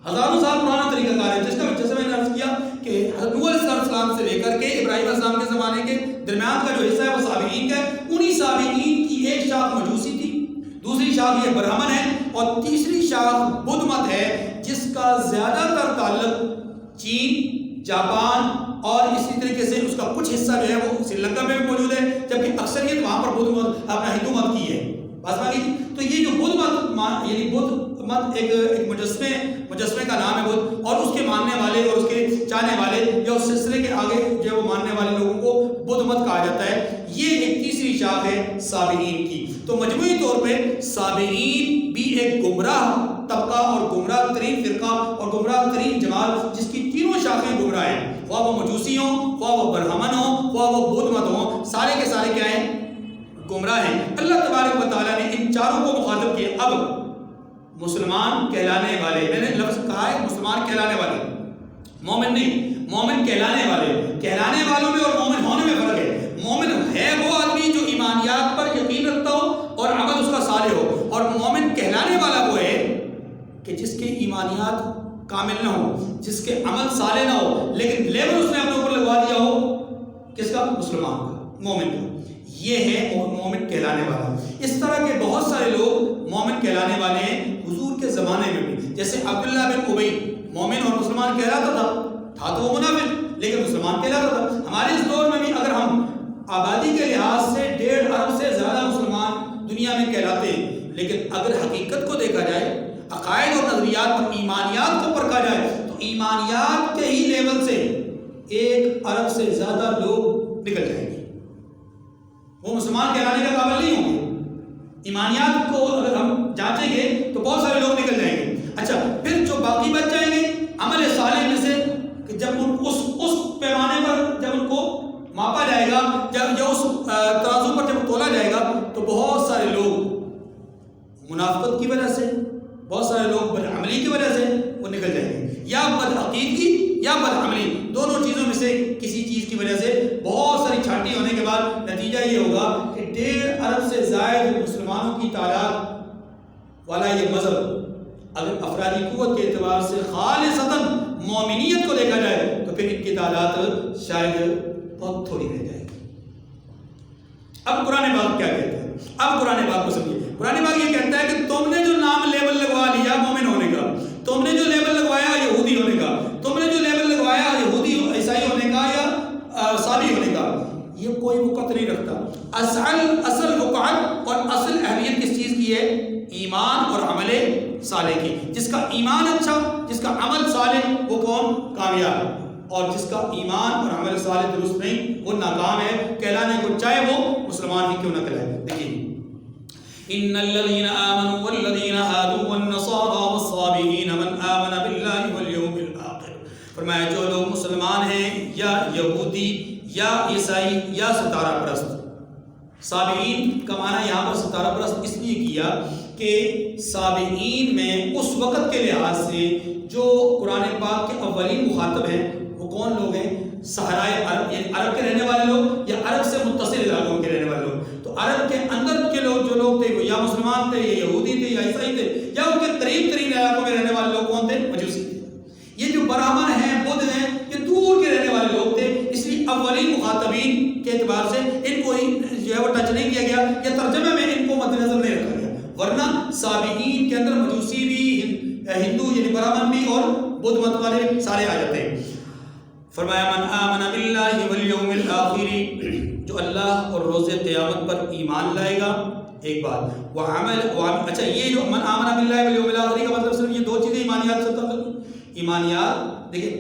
ہزاروں سال پرانا طریقہ کار ہے، جس کا جیسے میں نے عرض کیا کہ حضرت نوح علیہ السلام سے لے کر کے ابراہیم علیہ السلام کے زمانے کے درمیان کا جو حصہ ہے وہ صابئین کا ہے۔ انہی صابئین کی ایک شاخ مجوسی تھی، دوسری شاخ یہ برہمن ہے، اور تیسری شاخ بدھ مت ہے، جس کا زیادہ تر تعلق چین، جاپان اور اسی طریقے سے اس کا کچھ حصہ جو ہے وہ سری لنکا میں بھی موجود ہے، جبکہ اکثریت وہاں پر بدھ مت اپنا ہندو مت کی ہے۔ تو یہ جو بدھ مت یعنی بدھ مت ایک مجسمے کا نام ہے بدھ، اور اس کے ماننے والے اور اس کے چاہنے والے یا اس سلسلے کے آگے جو وہ ماننے والے لوگوں کو بدھ مت کہا جاتا ہے۔ یہ ایک تیسری شاخ ہے صابئین کی۔ تو مجموعی طور پہ صابئین بھی ایک گمراہ طبقہ اور گمراہ ترین فرقہ اور گمراہ ترین جماعت، جس کی تینوں شاخیں گمراہ ہیں، خواہ وہ مجوسی ہوں، خواہ وہ برہمن ہوں، خواہ وہ بدھ مت ہوں، سارے کے سارے کیا ہیں؟ گمراہ ہیں۔ اللہ تبارک و تعالیٰ نے ان چاروں کو مخاطب کیا۔ اب مسلمان کہلانے والے، میں نے لفظ کہا ہے مسلمان کہلانے والے، مومن نہیں، مومن کہلانے والے، کہلانے والوں میں اور مومن ہونے میں فرق ہے۔ مومن ہے وہ آدمی جو ایمانیات پر یقین رکھتا ہو اور عمل اس کا صالح ہو، اور مومن کہلانے والا وہ ہے کہ جس کے ایمانیات کامل نہ ہو، جس کے عمل صالح نہ ہو، لیکن لیبل اس نے اپنے اوپر لگوا دیا ہو کس کا؟ مسلمان کا، مومن کا۔ یہ ہے مومن کہلانے والا۔ اس طرح کے بہت سارے لوگ مومن کہلانے والے ہیں حضور کے زمانے میں بھی، جیسے عبداللہ بن ابی مومن اور مسلمان کہلاتا تھا تو وہ منافق لیکن مسلمان کہلاتا تھا۔ ہمارے اس دور میں بھی اگر ہم آبادی کے لحاظ سے 1.5 ارب سے زیادہ مسلمان دنیا میں کہلاتے ہیں، لیکن اگر حقیقت کو دیکھا جائے، عقائد اور نظریات پر، ایمانیات کو پرکھا جائے، تو ایمانیات کے ہی لیول سے 1 ارب سے زیادہ لوگ نکل جائیں گے، وہ مسلمان کہلانے کا قابل نہیں ہوں گے۔ ایمانیات کو اگر ہم جانچیں گے تو بہت سارے لوگ نکل جائیں گے۔ اچھا، پھر جو باقی بچ جائیں گے عمل صالح میں سے، کہ جب ان اس پیمانے پر جب ان کو ماپا جائے گا، جب اس ترازو پر جب تولا جائے گا، تو بہت سارے لوگ منافقت کی وجہ سے، بہت سارے لوگ بدعملی کی وجہ سے وہ نکل جائیں گے، یا بدعقیدگی یا بدعملی، دونوں چیزوں میں سے کسی چیز کی وجہ سے بہت ساری چھانٹی ہونے کے بعد نتیجہ یہ ہوگا کہ 1.5 ارب سے زائد مسلمانوں کی تعداد والا یہ مذہب اگر افرادی قوت کے اعتبار سے خالصتاً مومنیت کو دیکھا جائے تو پھر ان کی تعداد شاید بہت تھوڑی رہ جائے گی۔ اب قرآن پاک کیا کہتا ہے؟ اب قرآن پاک کو سمجھیے۔ قرآن پاک یہ کہتا ہے کہ تم نے جو نام لیبل لگوا لیا مومن ہونے کا، تم نے جو لیبل لگوایا یہودی ہونے کا، تم نے جو لیبل لگوایا یہودی عیسائی ہونے کا یا صابی ہونے کا، یہ کوئی وقت نہیں رکھتا۔ اصل وقعت اور اصل اہمیت کس چیز کی ہے؟ ایمان اور عمل صالح کی۔ جس کا ایمان اچھا، جس کا عمل صالح، وہ کون؟ کامیاب۔ اور جس کا ایمان اور عمل صالح درست نہیں وہ ناکام ہے کہلانے کو، چاہے وہ مسلمان ہی کیوں نہ کہلائے۔ دیکھیے ان الذين آمنوا والذين هادوا والنصارى والصابئين من آمن بالله واليوم الآخر، فرمایا جو لوگ مسلمان ہیں یا یہودی یا عیسائی یا ستارہ پرست، صابئین کا معنی یہاں پر ستارہ پرست اس لیے کیا کہ صابئین میں اس وقت کے لحاظ سے جو قرآن پاک کے اولین مخاطب ہیں وہ کون لوگ ہیں؟ صحرائے عرب، یعنی عرب کے رہنے والے لوگ یا عرب سے متصل علاقوں کے رہنے والے لوگ۔ تو عرب کے اندر کے لوگ جو لوگ تھے وہ یا مسلمان تھے یا یہودی تھے یا عیسائی تھے، یا ان کے قریب ترین علاقوں میں رہنے والے لوگ کون تھے؟ مجوسی تھے۔ یہ جو برہمن ہیں، بدھ ہیں، یہ دور کے رہنے والے لوگ تھے، اس لیے اولین مخاطبین کے اعتبار سے ان کو جو ہے وہ ٹچ نہیں کیا گیا یا ترجمے میں ان کو مد نظر نہیں رکھا گیا، ورنہ صابئین کے اندر مجوسی بھی، ہندو یعنی برہمن بھی اور بدھ مت والے سارے آ جاتے ہیں۔ فرمایا من آمن باللہ والیوم الآخر، جو اللہ اور روز قیامت پر ایمان لائے گا، ایک بات وعمل اچھا یہ جو من آمن باللہ والیوم الآخر کا مطلب صرف یہ دو چیزیں ایمانیات سے تعلق، ایمانیات دیکھیں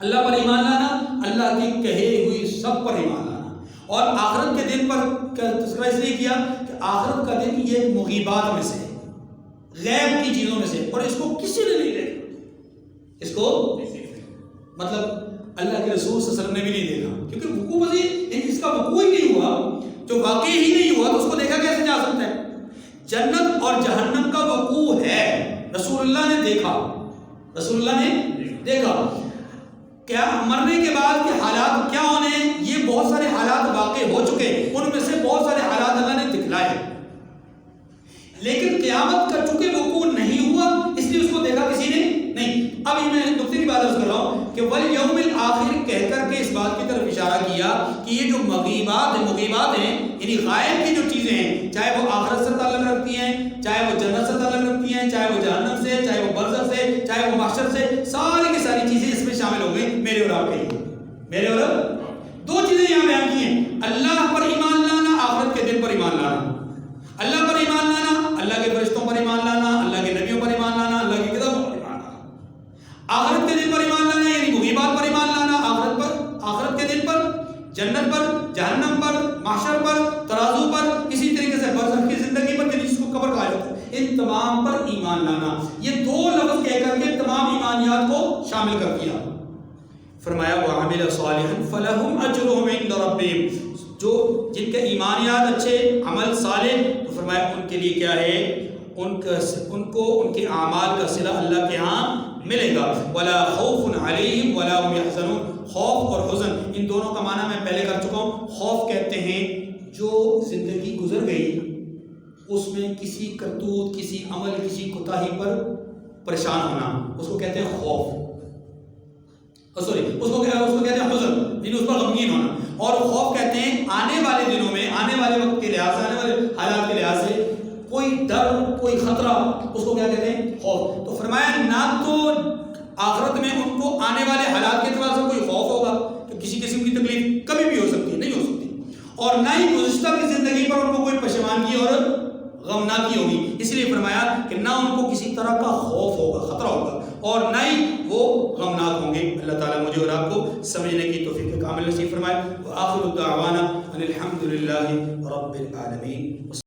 اللہ پر ایمان لانا، اللہ کی کہے ہوئی سب پر ایمان لانا، اور آخرت کے دن پر تذکرہ اس لیے کیا کہ آخرت کا دن یہ مغیبات میں سے، غیب کی چیزوں میں سے، اور اس کو کسی نے نہیں دیکھا، اس کو مطلب اللہ کے رسول صلی اللہ علیہ وسلم نے بھی نہیں دیکھا، کیونکہ وقوع پذیر اس کا وقوع ہی نہیں ہوا، جو واقعی ہی نہیں ہوا تو اس کو دیکھا کیسے جا سکتا ہے؟ جنت اور جہنم کا وقوع ہے، رسول اللہ نے دیکھا، رسول اللہ نے دیکھا، کیا مرنے کے بعد کے حالات کیا ہونے ہیں، یہ بہت سارے حالات واقع ہو چکے، ان میں سے بہت سارے حالات اللہ نے دکھلائے، لیکن قیامت کا چونکہ وقوع نہیں ہوا اس لیے اس کو دیکھا کسی نے نہیں۔ اب یہ میں نقطے کی بات عرض کر رہا ہوں کہ والیوم الآخر کہہ کر کے اس بات کی طرف اشارہ کیا کہ یہ جو مغیبات ہیں یعنی غائب کی جو چیزیں ہیں، چاہے وہ آخرت سے تعلق رکھتی ہیں، چاہے وہ جنت سے تعلق رکھتی ہیں، چاہے وہ جہنم سے، چاہے وہ برزخ سے، چاہے وہ محشر سے، ساری کی ساری چیزیں اس میں شامل ہو گئی میرے اور آپ کے لیے۔ میرے اور دو چیزیں یہاں بیان کی ہیں، اللہ پر ایمان لانا، آخرت کے دن پر ایمان لانا۔ اللہ پر ایمان لانا، اللہ کے فرشتوں پر ایمان لانا، اللہ کے نبیوں پر ایمان لانا، اللہ کی کتابوں پر ایمان لانا۔ آخرت کے دن پر ایمان لانا یعنی مغیبات پر ایمان لانا، آخرت کے دن پر، جنت پر، جہنم پر، محشر پر، ترازو پر، اسی طریقے سے برزخ کی زندگی پر جس کو قبر کہا جاتا ہے، ان تمام پر ایمان لانا۔ یہ دو لفظ کہہ کر کے تمام ایمانیات کو شامل کر دیا۔ فرمایا وَعَمِلَ صَالِحًا فَلَهُمْ أَجْرُهُمْ عِنْدَ رَبِّهِمْ، جو جن کے ایمانیات اچھے، عمل صالح، تو فرمایا ان کے لیے کیا ہے، ان کو ان کے اعمال کا صلہ اللہ کے ہاں ملے گا۔ وَلَا خَوْفٌ عَلَيْهِمْ وَلَا هُمْ يَحْزَنُونَ، خوف اور حزن ان دونوں کا معنی میں پہلے کر چکا ہوں۔ خوف کہتے ہیں جو زندگی گزر گئی اس میں کسی کرتوت، کسی عمل، کسی کوتاہی پر پریشان ہونا، اس کو کہتے ہیں خوف، اس کو کہتے ہیں حزن، یعنی اس پر غمگین ہونا۔ اور خوف کہتے ہیں آنے والے دنوں میں، آنے والے وقت کے لحاظ سے، آنے والے حالات کے لحاظ سے کوئی ڈر، کوئی خطرہ، اس کو کیا کہتے ہیں؟ خوف۔ تو فرمایا نہ تو آخرت میں ان کو آنے والے حالات کے اعتبار سے کوئی خوف ہوگا کہ کسی قسم کی تکلیف کبھی بھی ہو سکتی ہے، نہیں ہو سکتی، اور نہ ہی گزشتہ کی زندگی پر ان کو کوئی پشیمانگی اور غمناکی ہوگی۔ اس لیے فرمایا کہ نہ ان کو کسی طرح کا خوف ہوگا، خطرہ ہوگا، اور نہ ہی وہ غمناک ہوں گے۔ اللہ تعالیٰ مجھے اور آپ کو سمجھنے کی توفیق کامل نصیب فرمائے۔ وآخر دعوانا ان الحمد للہ رب العالمین۔